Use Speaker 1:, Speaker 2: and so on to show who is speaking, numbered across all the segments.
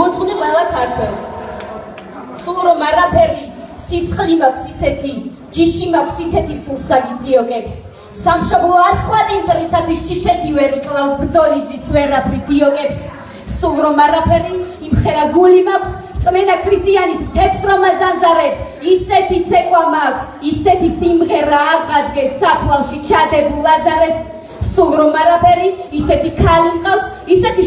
Speaker 1: უწყდი ყველა ქართველს. სულ რომ არაფერი სისხლი მაქვს ისეთი, ჯიში მაქვს ისეთი სულსაგიწიოკებს. სამშობლო ახლად იმ დრისათვის ჭიშეთი ვერ იკლავს ბრძოლის ჯიც ვერაფრით დიოკებს. სულ რომ არაფერი იმ ხელა გული მაქვს წმენა ქრისტიანის მთებს რომ აზანზარებს. ისეთი ცეკვა მაქვს, ისეთი სიმღერა აღადგეს საფლავში ჩადებულ აზარეს. სულ რომ არაფერი ისეთი ქალი მყავს, ისეთი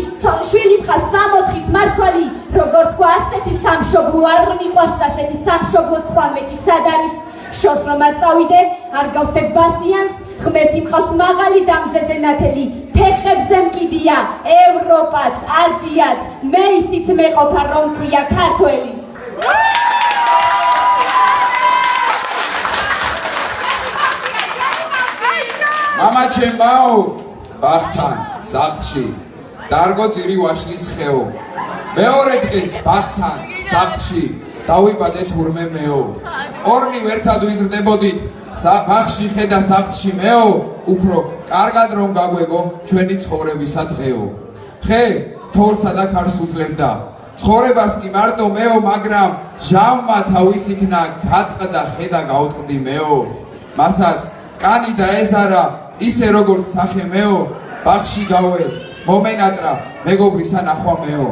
Speaker 1: შვილი მყავს 64-ის მარცვალი. როგორ თქვა ასეთი სამშობლო არ მიყვარს, ასეთი სამშობლო სხვა მეტი სად არის? შორს რომ არ წავიდე არ გავსდებ ბასიანს, ღმერთი მყავს მაღალი დამზეზე ნათელი. ფეხებზე მკიდია ევროპაც, აზიაც, მე ისიც მეყოფა რომ ქვია ქართველი.
Speaker 2: მამა ჩემაო, ბახთან, სახლში, დარგო წირი ვაშლის ხეო. მეორე დღეს ბახთან, სახლში, დავიბადე თურმე მეო. ორნი ერთად ვიზრდებოდით, ბახში ხე და სახლში მეო, უფრო კარგად რომ გაგვეგო ჩვენი ცხოვრებისა დღეო. ხე თორსა და ქარს უძლებდა, ცხოვრებას კი მარტო მეო, მაგრამ ჟამმა თავის იქნა გატყდა ხე და გაუტყდი მეო. მასაც კანი დაეზარა ისე როგორც სახე მეო, ბახში გავე მომენატრა მეგობრისა ნახვა მეო.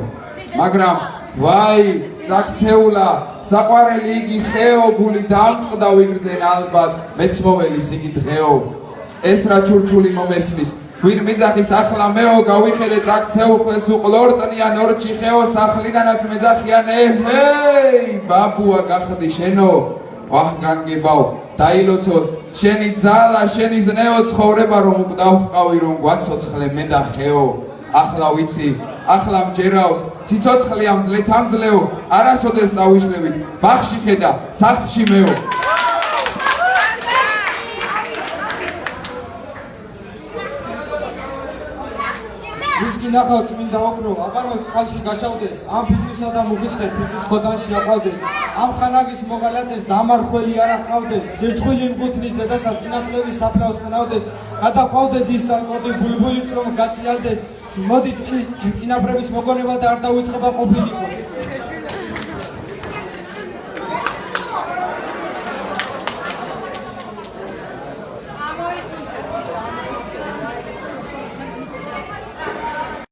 Speaker 2: მაგრამ ვაი ძაქცეულა საყვარელი იგი ხეო, გული დამწყდა ვიგრძენ ალბათ მეც მოველის იგი დღეო. ეს რა ჩურჩული მომესმის ვინ მიძახის ახლა მეო, გავიხედე ძაქცეუხლეს უყლორტნიან ორჩი ხეო, სახლიდანაც მეძახიან ეჰეი ბაბუა გახდი შენო. ვაჰ განგებავ დაილოცოს შენი ძალა, შენი ზნეო, ცხოვრება რომ უკდავყავი რომ გვაცოცხლე მე და ხეო. ახლა ვიცი, ახლა მჯერავს ციცოცხლე ამ ძლეთამძლეო, არასოდეს წავიშლებით ბახში ხედა სახლში მეო.
Speaker 3: ვისკი ნახავ წმინდა ოქრო, აბანოს წყალში გაშავდეს, ამ ფიჭვისა და მუხისხეთ ფიჭვის ხოდანში აყავდეს, ამ ხანაგის მოღალატეს დამარხველი არ აყავდეს, სირცხვილი მყუთნის დედასაც წინაპლების საფლავს ყნავდეს, გადაყვავდეს ის სალყოდი ბულბულიც რომ გაწიალდეს. მოდი წინაპრების მოგონება და არ დაუწყება ყოფილიყო.